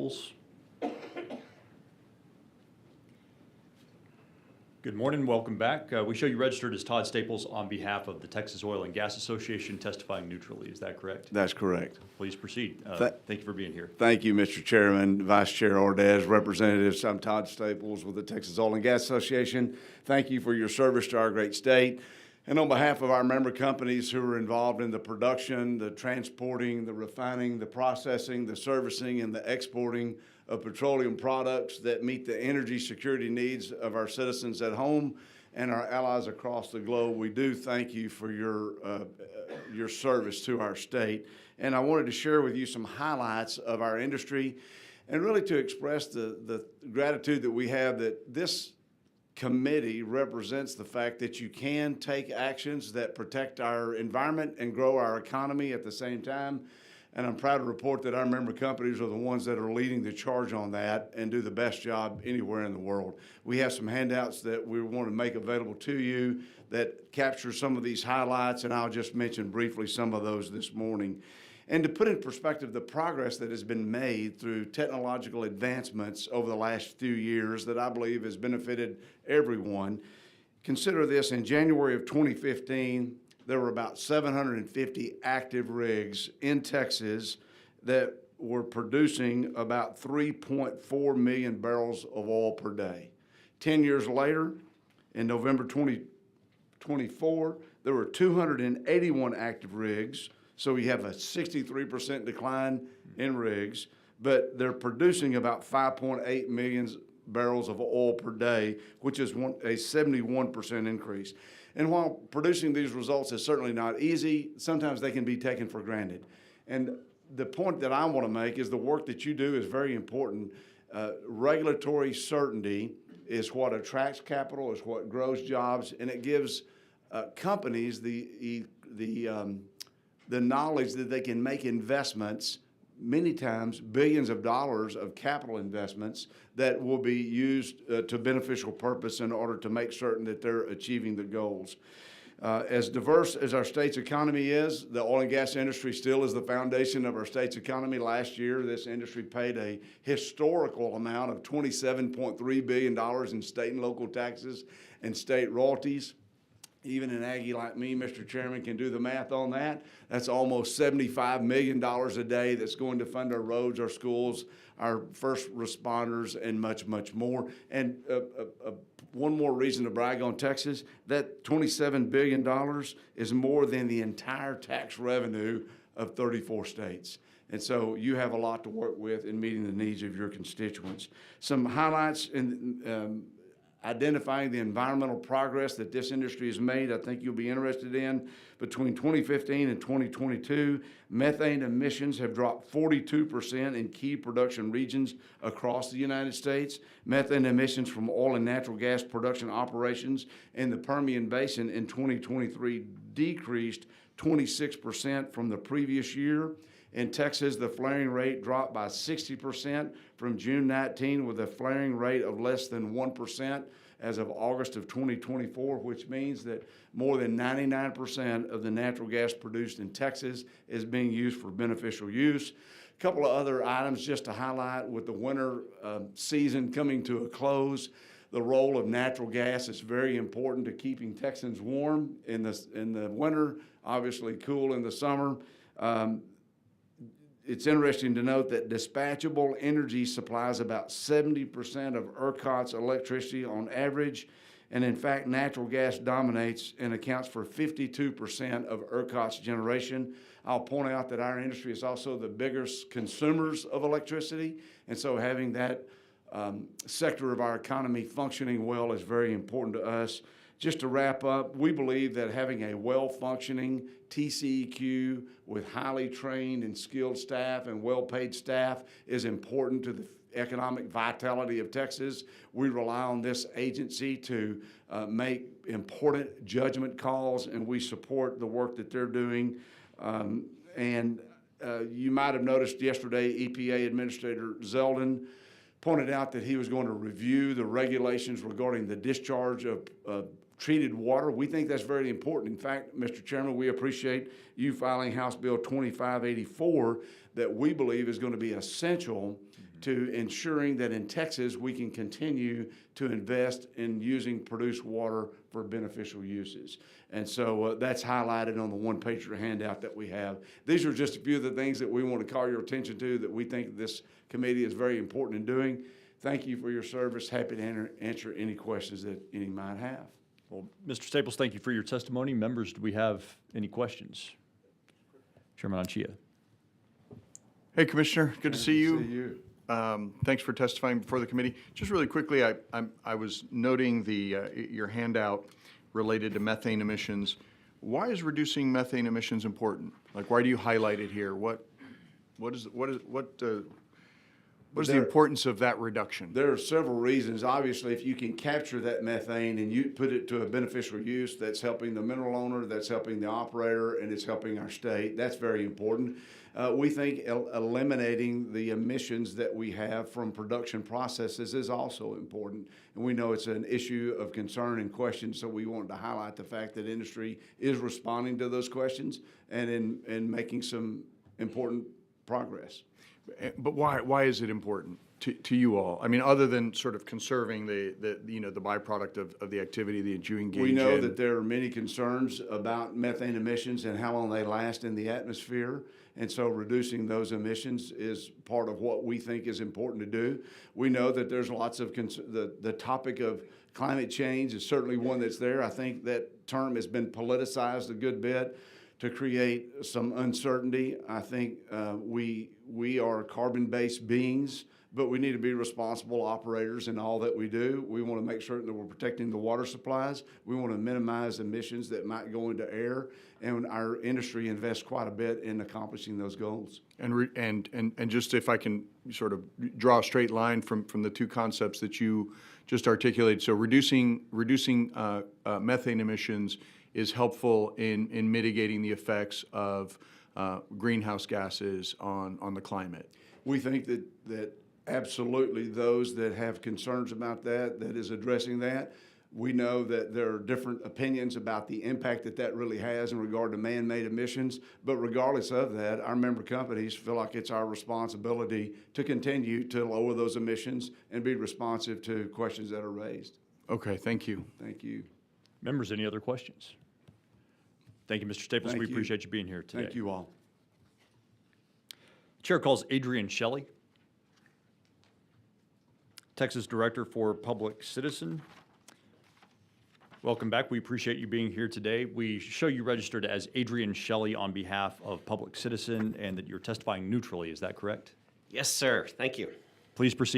Staples. Good morning, welcome back. We show you registered as Todd Staples on behalf of the Texas Oil and Gas Association, testifying neutrally. Is that correct? That's correct. Please proceed. Thank you for being here. Thank you, Mr. Chairman, Vice Chair Ordez, representatives. I'm Todd Staples with the Texas Oil and Gas Association. Thank you for your service to our great state. And on behalf of our member companies who are involved in the production, the transporting, the refining, the processing, the servicing, and the exporting of petroleum products that meet the energy security needs of our citizens at home and our allies across the globe, we do thank you for your service to our state. And I wanted to share with you some highlights of our industry and really to express the gratitude that we have that this committee represents the fact that you can take actions that protect our environment and grow our economy at the same time. And I'm proud to report that our member companies are the ones that are leading the charge on that and do the best job anywhere in the world. We have some handouts that we want to make available to you that capture some of these highlights, and I'll just mention briefly some of those this morning. And to put in perspective the progress that has been made through technological advancements over the last few years that I believe has benefited everyone, consider this: in January of 2015, there were about 750 active rigs in Texas that were producing about 3.4 million barrels of oil per day. 10 years later, in November 2024, there were 281 active rigs. So we have a 63% decline in rigs, but they're producing about 5.8 million barrels of oil per day, which is a 71% increase. And while producing these results is certainly not easy, sometimes they can be taken for granted. And the point that I want to make is the work that you do is very important. Regulatory certainty is what attracts capital, is what grows jobs, and it gives companies the knowledge that they can make investments, many times billions of dollars of capital investments that will be used to beneficial purpose in order to make certain that they're achieving the goals. As diverse as our state's economy is, the oil and gas industry still is the foundation of our state's economy. Last year, this industry paid a historical amount of $27.3 billion in state and local taxes and state royalties. Even an Aggie like me, Mr. Chairman, can do the math on that. That's almost $75 million a day that's going to fund our roads, our schools, our first responders, and much, much more. And one more reason to brag on Texas, that $27 billion is more than the entire tax revenue of 34 states. And so you have a lot to work with in meeting the needs of your constituents. Some highlights in identifying the environmental progress that this industry has made, I think you'll be interested in. Between 2015 and 2022, methane emissions have dropped 42% in key production regions across the United States. Methane emissions from oil and natural gas production operations in the Permian Basin in 2023 decreased 26% from the previous year. In Texas, the flaring rate dropped by 60% from June 19, with a flaring rate of less than 1% as of August of 2024, which means that more than 99% of the natural gas produced in Texas is being used for beneficial use. A couple of other items just to highlight: with the winter season coming to a close, the role of natural gas is very important to keeping Texans warm in the winter, obviously cool in the summer. It's interesting to note that dispatchable energy supplies about 70% of ERCOT's electricity on average, and in fact, natural gas dominates and accounts for 52% of ERCOT's generation. I'll point out that our industry is also the biggest consumers of electricity, and so having that sector of our economy functioning well is very important to us. Just to wrap up, we believe that having a well-functioning TCEQ with highly trained and skilled staff and well-paid staff is important to the economic vitality of Texas. We rely on this agency to make important judgment calls, and we support the work that they're doing. You might have noticed yesterday, EPA Administrator Zeldin pointed out that he was going to review the regulations regarding the discharge of treated water. We think that's very important. In fact, Mr. Chairman, we appreciate you filing House Bill 2584 that we believe is going to be essential to ensuring that in Texas, we can continue to invest in using produced water for beneficial uses. And so that's highlighted on the one-pager handout that we have. These are just a few of the things that we want to call your attention to that we think this committee is very important in doing. Thank you for your service. Happy to answer any questions that any might have. Well, Mr. Staples, thank you for your testimony. Members, do we have any questions? Chairman Anchia. Hey, Commissioner, good to see you. See you. Thanks for testifying before the committee. Just really quickly, I was noting your handout related to methane emissions. Why is reducing methane emissions important? Like, why do you highlight it here? What is the importance of that reduction? There are several reasons. Obviously, if you can capture that methane and you put it to a beneficial use, that's helping the mineral owner, that's helping the operator, and it's helping our state. That's very important. We think eliminating the emissions that we have from production processes is also important. And we know it's an issue of concern and question, so we wanted to highlight the fact that industry is responding to those questions and in making some important progress. But why is it important to you all? I mean, other than sort of conserving the byproduct of the activity that you engage in. We know that there are many concerns about methane emissions and how long they last in the atmosphere. And so reducing those emissions is part of what we think is important to do. We know that there's lots of the topic of climate change is certainly one that's there. I think that term has been politicized a good bit to create some uncertainty. I think we are carbon-based beings, but we need to be responsible operators in all that we do. We want to make sure that we're protecting the water supplies. We want to minimize emissions that might go into air, and our industry invests quite a bit in accomplishing those goals. And just if I can sort of draw a straight line from the two concepts that you just articulated. So reducing methane emissions is helpful in mitigating the effects of greenhouse gases on the climate. We think that absolutely those that have concerns about that is addressing that. We know that there are different opinions about the impact that really has in regard to man-made emissions, but regardless of that, our member companies feel like it's our responsibility to continue to lower those emissions and be responsive to questions that are raised. Okay, thank you. Thank you. Members, any other questions? Thank you, Mr. Staples. Thank We you. appreciate you being here today. Thank you all. Chair calls Adrian Shelley, Texas Director for Public Citizen. Welcome back. We appreciate you being here today. We show you registered as Adrian Shelley on behalf of Public Citizen and that you're testifying neutrally. Is that correct? Yes, sir. Thank you. Please proceed.